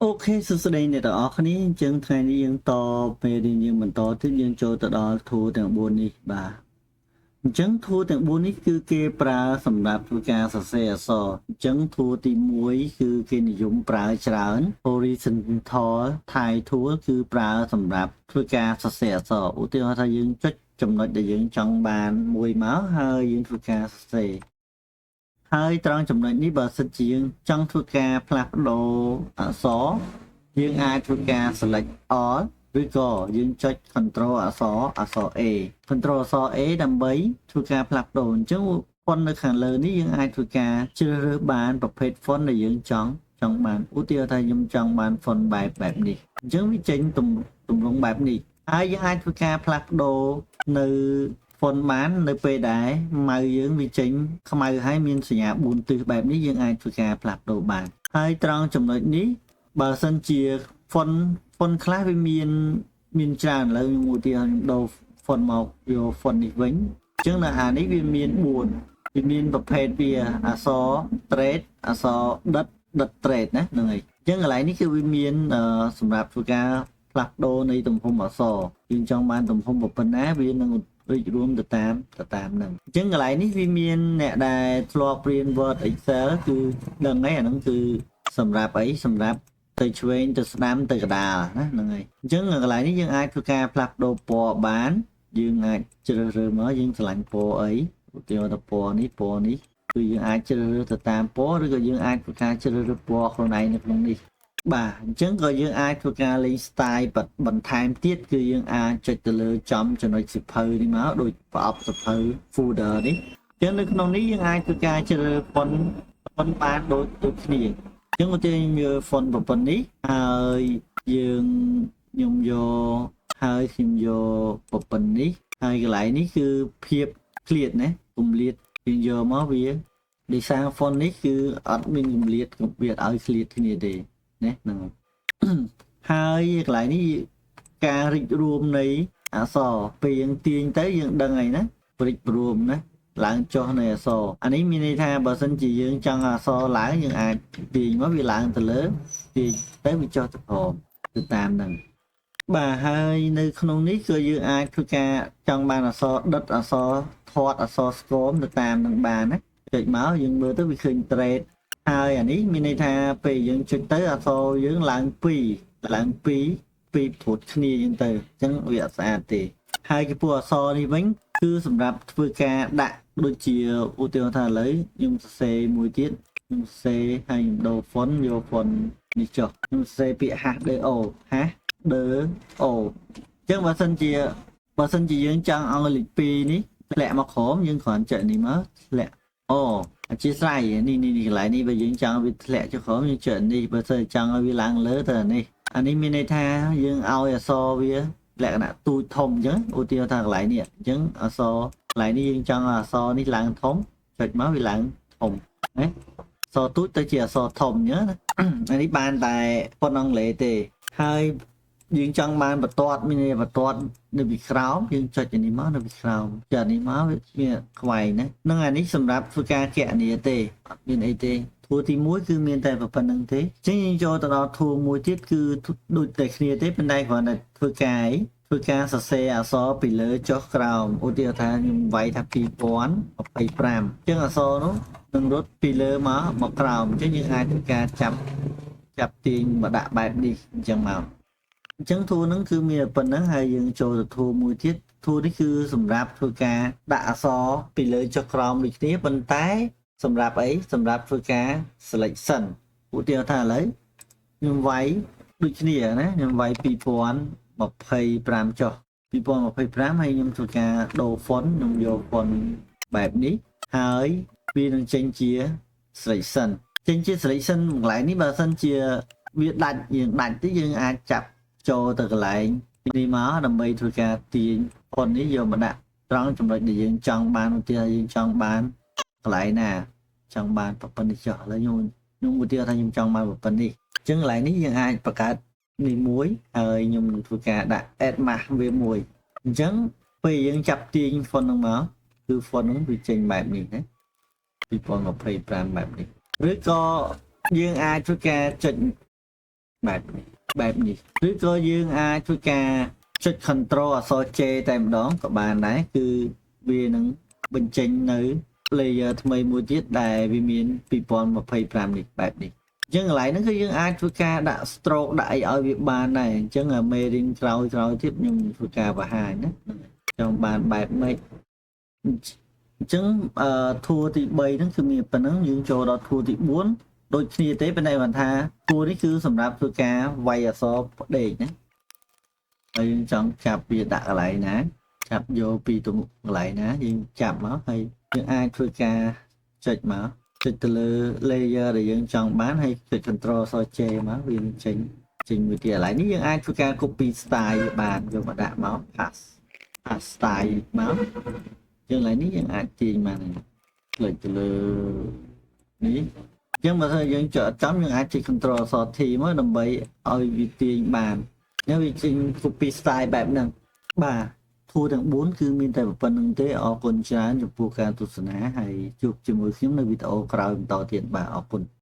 អូខេសួស្តីអ្នកទាំងអស់គ្នាអញ្ចឹងថ្ងៃនេះយើងតពេលរៀនយើងបន្តទៀតយើងចូលទៅដល់ធូរទាំង4នេះបាទអញ្ចឹងធូរទាំង4នេះគឺគេប្រើសម្រាប់ធ្វើការសរសេរអក្សរអញ្ចឹងធូរទី1គឺគេនិយមប្រើច្រើន horizontal Thai tool គឺប្រើសម្រាប់ធ្វើការសរសេរអក្សរឧទាហរណ៍ថាយើងចុចចំណុចដែលយើងចង់បានមួយមកហើយយើងធ្វើការសរសេរហើយត្រង់ចំណុចនេះបើសិនជាយើងចង់ធ្វើការផ្លាស់ប្ដូរអក្សរយើងអាចធ្វើការ select all ឬក៏យើងចុច control អក្សរ A control អក្សរ A ដើម្បីធ្វើការផ្លាស់ប្ដូរអញ្ចឹង font នៅខាងលើនេះយើងអាចធ្វើការជ្រើសរើសបានប្រភេទ font ដែលយើងចង់បានឧទាហរណ៍ថាខ្ញុំចង់បាន font បែបនេះអញ្ចឹងវាចេញទម្រង់បែបនេះហើយយើងអាចធ្វើការផ្លាស់ប្ដូរនៅ font បាននៅពេលដែលម៉ៅយើងវាចេញខ្មៅហើយមានសញ្ញា4ទិសបែបនេះយើងអាចធ្វើការផ្លាស់ប្ដូរបានហើយត្រង់ចំណុចនេះបើសិនជា font ខ្លះវាមានច្រើនឥឡូវខ្ញុំឧទាហរណ៍ខ្ញុំដូរ font មកយក font នេះវិញអញ្ចឹងនៅអានេះវាមាន4វាមានប្រភេទវាអក្សរ trade អក្សរដិត trade ណាហ្នឹងហើយអញ្ចឹងកន្លែងនេះគឺវាមានសម្រាប់ធ្វើការផ្លាស់ប្ដូរនៃទំហំអក្សរយើងចង់បានទំហំប៉ុណ្ណាវានឹងរួចរួមទៅតាមហ្នឹងអញ្ចឹងកន្លែងនេះវាមានអ្នកដែលធ្លាប់រៀន Word Excel គឺដឹងហើយអាហ្នឹងគឺសម្រាប់អីសម្រាប់ទៅឆ្វេងទៅស្ដាំទៅកដាលណាហ្នឹងហើយអញ្ចឹងកន្លែងនេះយើងអាចធ្វើការផ្លាស់ប្ដូរពណ៌បានយើងអាចជ្រើសរើសមកយើងឆ្លាញ់ពណ៌អីឧទាហរណ៍ថាពណ៌នេះគឺយើងអាចជ្រើសរើសទៅតាមពណ៌ឬក៏យើងអាចធ្វើការជ្រើសរើសពណ៌ខ្លួនឯងនៅក្នុងនេះបាទអញ្ចឹងក៏យើងអាចធ្វើការលេង style បន្ថែមទៀតគឺយើងអាចចុចទៅលើចំចំណុចសៀវភៅនេះមកដូចប្រអប់សៀវភៅ folder នេះអញ្ចឹងនៅក្នុងនេះយើងអាចធ្វើការជ្រើសរើសfontបានដូចគ្នាអញ្ចឹងឧទាហរណ៍យើងយក font ប៉ុណ្ណេះហើយខ្ញុំយកហើយខ្ញុំយកប៉ុណ្ណេះហើយកន្លែងនេះគឺភាពឃ្លាតណាគម្លាតយើងយកមកវាដោយសារ font នេះគឺអត់មានគម្លាតវាអត់ឲ្យឃ្លាតគ្នាទេណាហ្នឹងហើយកន្លែងនេះការរិចរួមនៃអក្សរពេលយើងទាញទៅយើងដឹងហើយណារិចរួមណាឡើងចុះនៃអក្សរអានេះមានន័យថាបើសិនជាយើងចង់អក្សរឡើងយើងអាចទាញមកវាឡើងទៅលើទាញទៅវាចុះទៅក្រោមទៅតាមហ្នឹងបាទហើយនៅក្នុងនេះគឺយើងអាចធ្វើការចង់បានអក្សរដិតអក្សរធាត់អក្សរស្គមទៅតាមនឹងបានណាចុចមកយើងមើលទៅវាឃើញ trade ហើយអានេះមានន័យថាពេលយើងចុចទៅអក្សរយើងឡើង2ព្រួតគ្នាអញ្ចឹងទៅអញ្ចឹងវាអត់ស្អាតទេហើយចំពោះអក្សរនេះវិញគឺសម្រាប់ធ្វើការដាក់ដូចជាឧទាហរណ៍ថាឥឡូវខ្ញុំសរសេរមួយទៀតខ្ញុំសរសេរហើយខ្ញុំដូរ font យក font នេះចុះខ្ញុំសរសេរពាក្យ hash ដឺ o hash ដឺ o អញ្ចឹងបើសិនជាយើងចង់ឲ្យលេខ2នេះធ្លាក់មកក្រោមយើងគ្រាន់ចុចនេះមកធ្លាក់អូអធិស្ឋាននេះកន្លែងនេះបើយើងចង់វាធ្លាក់ចុះក្រោមយើងចុចនេះបើសិនចង់ឲ្យវាឡើងលើទៅអានេះមានន័យថាយើងឲ្យអក្សរវាលក្ខណៈទូចធំអញ្ចឹងឧទាហរណ៍ថាកន្លែងនេះអញ្ចឹងអក្សរកន្លែងនេះយើងចង់ឲ្យអក្សរនេះឡើងធំចុចមកវាឡើងធំណាអក្សរទូចទៅជាអក្សរធំអញ្ចឹងណាអានេះបានតែប៉ុណ្ណឹងលេទេហើយយើងចង់បានបន្ទាត់មានបន្ទាត់នៅពីក្រោមយើងចុចអានេះមកនៅពីក្រោមចុចអានេះមកវាខ្វែងណានឹងអានេះសម្រាប់ធ្វើការគណនាទេអត់មានអីទេធួទី1គឺមានតែប៉ុណ្្នឹងទេអញ្ចឹងយើងចូលទៅដល់ធួមួយទៀតគឺដូចតែគ្នាទេប៉ុន្តែគ្រាន់តែធ្វើការសរសេរអក្សរពីលើចុះក្រោមឧទាហរណ៍ថាខ្ញុំវាយថា2025អញ្ចឹងអក្សរនោះនឹងរត់ពីលើមកក្រោមអញ្ចឹងយើងអាចធ្វើការចាប់ទាញមកដាក់បែបនេះអញ្ចឹងមកអញ្ចឹងធូរហ្នឹងគឺមានប៉ុណ្្នឹងហើយយើងចូលទៅធូរមួយទៀតធូរនេះគឺសម្រាប់ធ្វើការដាក់អក្សរពីលើចុះក្រោមដូចគ្នាប៉ុន្តែសម្រាប់អីសម្រាប់ធ្វើការ selection ឧទាហរណ៍ថាឥឡូវខ្ញុំវាយដូចគ្នាណាខ្ញុំវាយ2025ចុះ2025ហើយខ្ញុំធ្វើការដូរ font ខ្ញុំយក font បែបនេះហើយវានឹងចេញជា selection កន្លែងនេះបើសិនជាវាដាច់យើងដាច់ទៅយើងអាចចាប់ចូលទៅកន្លែងនេះមកដើម្បីធ្វើការទាញ font នេះយកមកដាក់ត្រង់ចំណុចដែលយើងចង់បានឧទាហរណ៍យើងចង់បានកន្លែងណាចង់បានប៉ុណ្ណេះចុះឥឡូវខ្ញុំឧទាហរណ៍ថាខ្ញុំចង់បានប៉ុណ្ណេះអញ្ចឹងកន្លែងនេះយើងអាចបង្កើតនេះមួយហើយខ្ញុំនឹងធ្វើការដាក់ add mask វាមួយអញ្ចឹងពេលយើងចាប់ទាញ font ហ្នឹងមកគឺ font ហ្នឹងវាចេញបែបនេះណា2025បែបនេះឬក៏យើងអាចធ្វើការចុច បែបនេះឬក៏យើងអាចធ្វើការចុច control អក្សរ J តែម្ដងក៏បានដែរគឺវានឹងបញ្ចេញនៅ layer ថ្មីមួយទៀតដែលវាមាន2025នេះបែបនេះអញ្ចឹងកន្លែងហ្នឹងគឺយើងអាចធ្វើការដាក់ stroke ដាក់អីឲ្យវាបានដែរអញ្ចឹងមេរៀនក្រោយទៀតខ្ញុំធ្វើការបង្ហាញណាចង់បានបែបម៉េចអញ្ចឹងធួទី3ហ្នឹងគឺមានប៉ុណ្ណឹងយើងចូលដល់ធួទី4ដូចគ្នាទេប៉ុន្តែបានថាធួនេះគឺសម្រាប់ធ្វើការវាយអក្សរផ្ដេកណាហើយយើងចង់ចាប់វាដាក់កន្លែងណាចាប់យកពីកន្លែងណាយើងចាប់មកហើយយើងអាចធ្វើការចុចមកចុចទៅលើ layer ដែលយើងចង់បានហើយចុច control អក្សរ J មកវានឹងចេញមួយទៀតកន្លែងនេះយើងអាចធ្វើការ copy style បានយកមកដាក់មក pass style មកយើងកន្លែងនេះយើងអាចទាញបានคลิกទៅលើនេះអញ្ចឹងបើថាយើងចុចអត់ចំយើងអាចចុច control អក្សរ T មកដើម្បីឲ្យវាទាញបាននេះវាចេញ copy style បែបហ្នឹងបាទធួទាំង4គឺមានតែប៉ុណ្្នឹងទេអរគុណច្រើនចំពោះការទស្សនាហើយជួបជាមួយខ្ញុំនៅវីដេអូក្រោយបន្តទៀតបាទអរគុណ